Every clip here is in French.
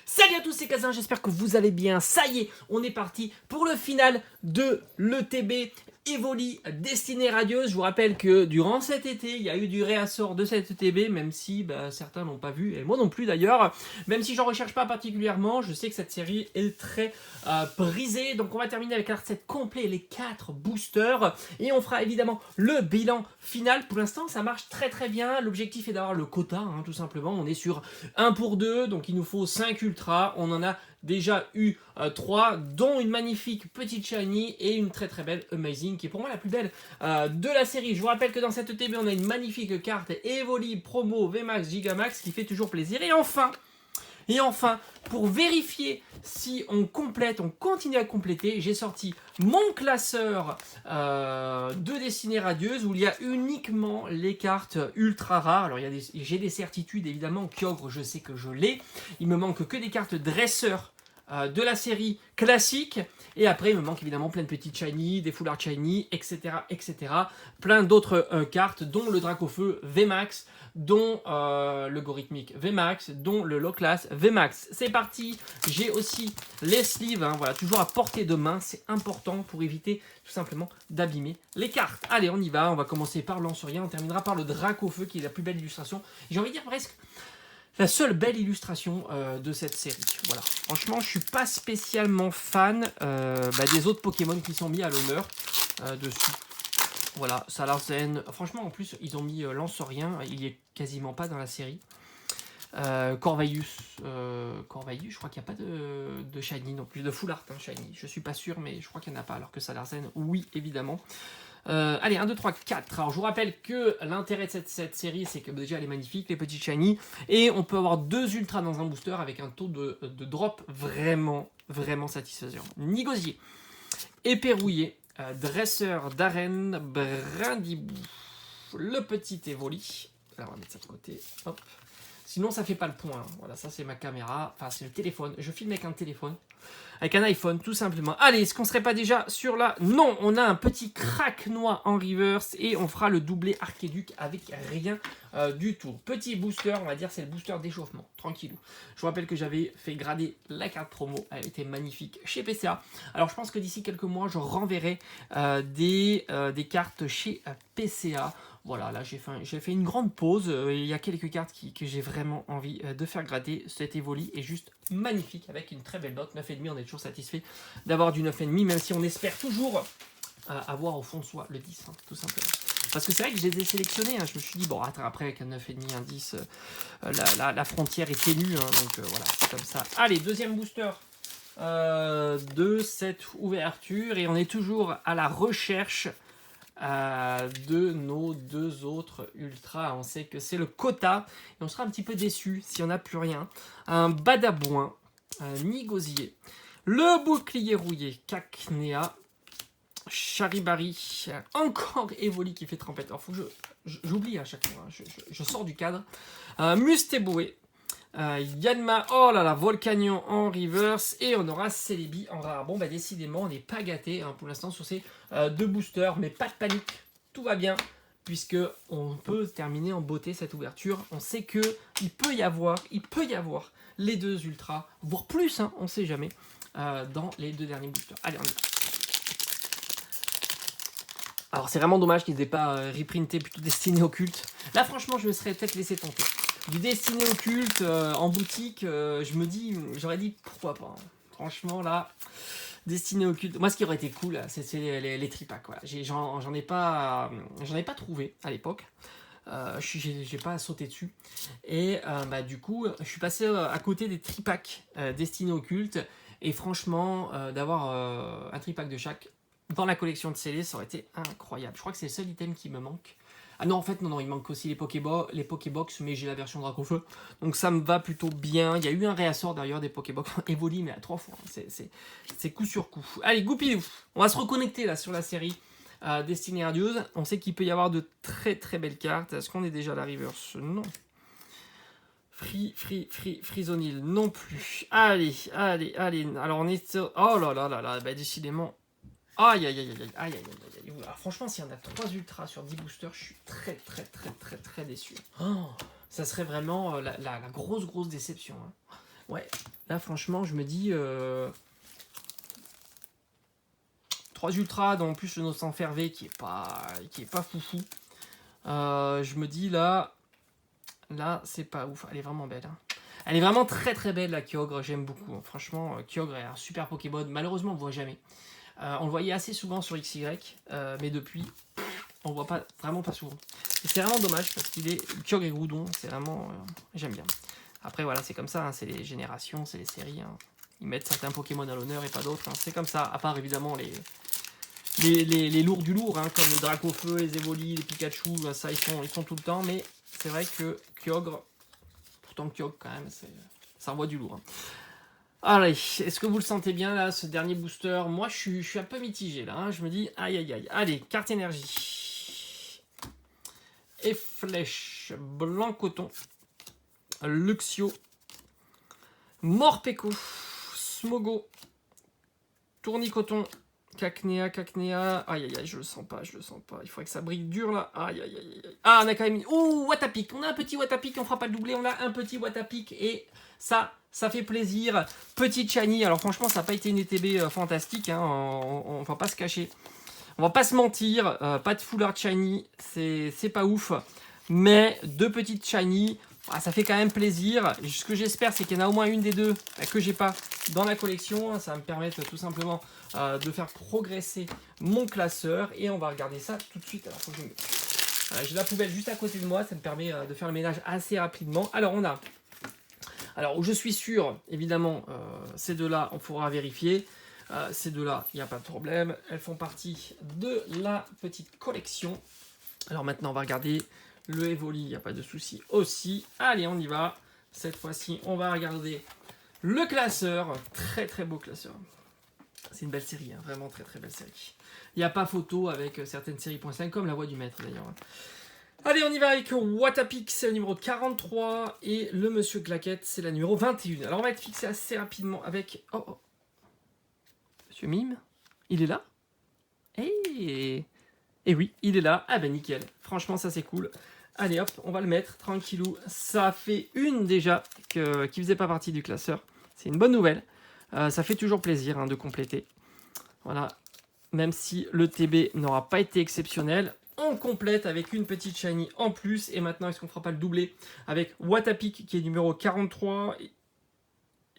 Salut à tous, c'est Kazin, j'espère que vous allez bien. Ça y est, on est parti pour le final de l'ETB Evoli Destinée Radieuse. Je vous rappelle que durant cet été, il y a eu du réassort de cette ETB, même si certains l'ont pas vu, et moi non plus d'ailleurs. Même si j'en recherche pas particulièrement, je sais que cette série est très brisée. Donc on va terminer avec un set complet, les 4 boosters, et on fera évidemment le bilan final. Pour l'instant, ça marche très très bien. L'objectif est d'avoir le quota, tout simplement. On est sur 1 pour 2, donc il nous faut 5 ultras. On en a déjà eu 3, dont une magnifique petite shiny et une très très belle amazing, qui est pour moi la plus belle de la série. Je vous rappelle que dans cette ETB, on a une magnifique carte Evoli Promo VMAX Gigamax qui fait toujours plaisir. Et enfin, pour vérifier si on complète, on continue à compléter, j'ai sorti mon classeur de Destinée Radieuse où il y a uniquement les cartes ultra rares. Alors j'ai des certitudes évidemment, Kyogre je sais que je l'ai, il me manque que des cartes dresseurs de la série classique, et après il me manque évidemment plein de petites shiny, des full art shiny, etc. Plein d'autres cartes, dont le Dracofeu VMAX, dont le Gorithmique VMAX, dont le Low Class VMAX. C'est parti, j'ai aussi les sleeves, voilà, toujours à portée de main, c'est important pour éviter tout simplement d'abîmer les cartes. Allez, on y va, on va commencer par Lancerien, on terminera par le Dracofeu qui est la plus belle illustration, j'ai envie de dire presque la seule belle illustration de cette série. Voilà. Franchement, je suis pas spécialement fan des autres Pokémon qui sont mis à l'honneur dessus. Voilà, Salarzen. Franchement, en plus, ils ont mis Lancerien. Il n'y est quasiment pas dans la série. Corvaius, je crois qu'il n'y a pas de shiny non plus, de full art shiny. Je suis pas sûr, mais je crois qu'il n'y en a pas. Alors que Salarzen, oui, évidemment. Allez, 1, 2, 3, 4. Alors, je vous rappelle que l'intérêt de cette série, c'est que déjà, elle est magnifique, les petits shiny. Et on peut avoir 2 ultras dans un booster avec un taux de drop vraiment, vraiment satisfaisant. Nigosier, Éperrouillé, Dresseur d'arène, Brindibou, le petit Evoli. Alors, on va mettre ça de côté. Hop. Sinon, ça fait pas le point. Voilà, ça, c'est ma caméra. Enfin, c'est le téléphone. Je filme avec un téléphone. Avec un iPhone, tout simplement. Allez, est-ce qu'on serait pas déjà sur la... Non, on a un petit Craquenois en reverse et on fera le doublé Archéduc avec rien du tout. Petit booster, on va dire, c'est le booster d'échauffement. Tranquillou. Je vous rappelle que j'avais fait grader la carte promo. Elle était magnifique chez PCA. Alors, je pense que d'ici quelques mois, je renverrai des cartes chez PCA. Voilà, là j'ai fait une grande pause. Il y a quelques cartes que j'ai vraiment envie de faire gratter. Cet Evoli est juste magnifique avec une très belle note. 9,5, on est toujours satisfait d'avoir du 9,5, même si on espère toujours avoir au fond de soi le 10, tout simplement. Parce que c'est vrai que je les ai sélectionnés. Je me suis dit, bon, après avec un 9,5, un 10, la frontière est ténue. Donc voilà, c'est comme ça. Allez, deuxième booster de cette ouverture. Et on est toujours à la recherche de nos 2 autres ultras. On sait que c'est le quota et on sera un petit peu déçu s'il n'y en a plus rien. Un Badabouin, un Nigosier, le Bouclier Rouillé, Cacnea, Charibari, encore Evoli qui fait trempette. Alors faut que j'oublie à chaque fois, je sors du cadre. Mustéboué, Yanma, oh là là, Volcanion en reverse, et on aura Celebi en rare. Bon, décidément, on n'est pas gâté pour l'instant sur ces 2 boosters, mais pas de panique, tout va bien, puisque on peut terminer en beauté cette ouverture. On sait que il peut y avoir les 2 ultras, voire plus, on ne sait jamais, dans les 2 derniers boosters. Allez, on y va. Alors, c'est vraiment dommage qu'ils n'aient pas reprinté plutôt Destinée Occulte. Là, franchement, je me serais peut-être laissé tenter. Du Destinée Occulte en boutique, j'aurais dit pourquoi pas. Franchement, là, Destinée Occulte. Moi, ce qui aurait été cool, c'est les tripacks. Voilà. J'en ai pas trouvé à l'époque. J'ai pas sauté dessus. Et du coup, je suis passé à côté des tripacks Destinée Occulte. Et franchement, d'avoir un tripack de chaque dans la collection de scellés, ça aurait été incroyable. Je crois que c'est le seul item qui me manque. Ah non, en fait, non, il manque aussi les Pokébox, mais j'ai la version Dracofeu. Donc ça me va plutôt bien. Il y a eu un réassort d'ailleurs des Pokébox Evoli, mais à 3 fois. C'est coup sur coup. Allez, goupilou. On va se reconnecter là sur la série Destinée Radieuse. On sait qu'il peut y avoir de très très belles cartes. Est-ce qu'on est déjà à la reverse? Non. Frisonil non plus. Allez. Alors on est... Oh là là, décidément... Aïe. Alors, franchement, s'il y en a 3 ultras sur 10 boosters, je suis très déçu. Oh, ça serait vraiment la grosse déception. Ouais, Là, franchement, je me dis... 3 ultras, dont en plus le Nocent Fervé qui est pas foufou. Je me dis là, c'est pas ouf. Elle est vraiment belle. Hein. Elle est vraiment très très belle la Kyogre, j'aime beaucoup. Hein. Franchement, Kyogre est un super Pokémon. Malheureusement, on le voit jamais. On le voyait assez souvent sur XY, mais depuis, on le voit vraiment pas souvent. Et c'est vraiment dommage parce qu'il est Kyogre et Groudon, c'est vraiment, j'aime bien. Après voilà, c'est comme ça, hein, c'est les générations, c'est les séries. Hein. Ils mettent certains Pokémon à l'honneur et pas d'autres. Hein. C'est comme ça, à part évidemment les lourds du lourd, hein, comme le Dracofeu, les Evoli, les Pikachu, ça ils sont tout le temps, mais c'est vrai que Kyogre, pourtant Kyogre quand même, ça envoie du lourd. Hein. Allez, est-ce que vous le sentez bien là, ce dernier booster? Moi je suis un peu mitigé là, hein. Je me dis aïe aïe aïe. Allez, carte énergie. Et flèche, blanc coton, Luxio, Morpeko, Smogo, Tournicoton, Cacnea, aïe aïe aïe, je le sens pas, il faudrait que ça brille dur là, aïe aïe aïe aïe. Ah, on a quand même, ouh, Watapic, on a un petit Watapic, on fera pas le doublé, on a un petit Watapic et ça fait plaisir. Petit Chani, alors franchement ça n'a pas été une ETB fantastique, hein, on va pas se cacher, on va pas se mentir, pas de foulard Chani, c'est pas ouf, mais deux petites Chani, ça fait quand même plaisir. Ce que j'espère, c'est qu'il y en a au moins une des deux que j'ai pas dans la collection. Ça va me permettre tout simplement de faire progresser mon classeur. Et on va regarder ça tout de suite. Alors, faut que j'ai la poubelle juste à côté de moi. Ça me permet de faire le ménage assez rapidement. Alors, on a... Alors, je suis sûr, évidemment, ces deux-là, on pourra vérifier. Ces deux-là, il n'y a pas de problème. Elles font partie de la petite collection. Alors maintenant, on va regarder... Le Evoli, il n'y a pas de souci aussi. Allez, on y va. Cette fois-ci, on va regarder le classeur. Très très beau classeur. C'est une belle série, hein. Vraiment très très belle série. Il n'y a pas photo avec certaines séries .5 comme La Voix du Maître d'ailleurs. Allez, on y va avec Watapic, c'est le numéro 43. Et le Monsieur Claquette, c'est la numéro 21. Alors on va être fixé assez rapidement avec... Oh. Monsieur Mime, il est là. Et oui, il est là. Ah ben nickel. Franchement, ça c'est cool. Allez hop, on va le mettre tranquillou. Ça fait une déjà qui faisait pas partie du classeur. C'est une bonne nouvelle. Ça fait toujours plaisir hein, de compléter. Voilà. Même si le TB n'aura pas été exceptionnel, on complète avec une petite shiny en plus. Et maintenant, est-ce qu'on fera pas le doublé avec Watapic qui est numéro 43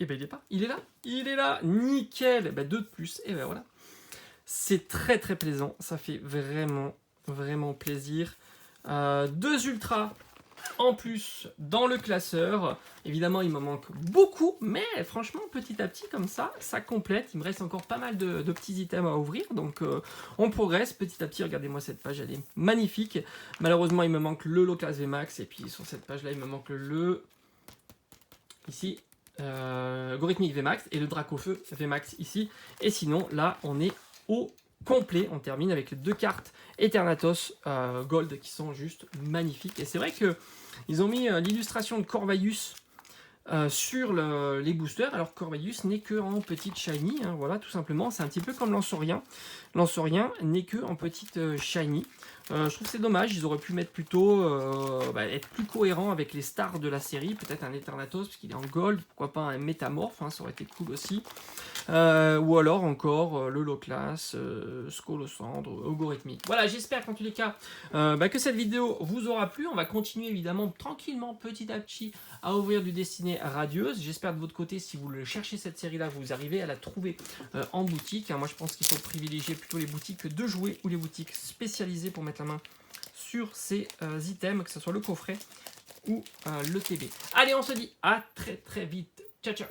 et ben il est pas. Il est là. Il est là. Nickel. Ben, 2 de plus. Et ben voilà. C'est très très plaisant. Ça fait vraiment vraiment plaisir. 2 ultras en plus dans le classeur. Évidemment, il me manque beaucoup, mais franchement, petit à petit, comme ça complète. Il me reste encore pas mal de petits items à ouvrir, donc on progresse petit à petit. Regardez-moi cette page, elle est magnifique. Malheureusement, il me manque le Locas VMAX, et puis sur cette page-là, il me manque le... Ici, Gorithmic VMAX, et le Dracofeu VMAX ici. Et sinon, là, on est au complet. On termine avec les 2 cartes Eternatus Gold qui sont juste magnifiques. Et c'est vrai que ils ont mis l'illustration de Corvayus sur les boosters, alors que Corvayus n'est que en petite shiny. Hein, voilà, tout simplement. C'est un petit peu comme Lanceurien. Lanceurien n'est que en petite shiny. Je trouve que c'est dommage. Ils auraient pu mettre plutôt être plus cohérent avec les stars de la série. Peut-être un Eternatus parce qu'il est en gold. Pourquoi pas un Métamorphe, hein, ça aurait été cool aussi. Ou alors encore le Loclas, Scolosandre, Ogorithmique. Voilà, j'espère qu'en tous les cas que cette vidéo vous aura plu. On va continuer évidemment tranquillement, petit à petit, à ouvrir du Destinée Radieuse. J'espère de votre côté, si vous le cherchez cette série-là, vous arrivez à la trouver en boutique. Moi, je pense qu'il faut privilégier plutôt les boutiques de jouets ou les boutiques spécialisées pour mettre la main sur ces items, que ce soit le coffret ou le TB. Allez, on se dit à très très vite. Ciao, ciao.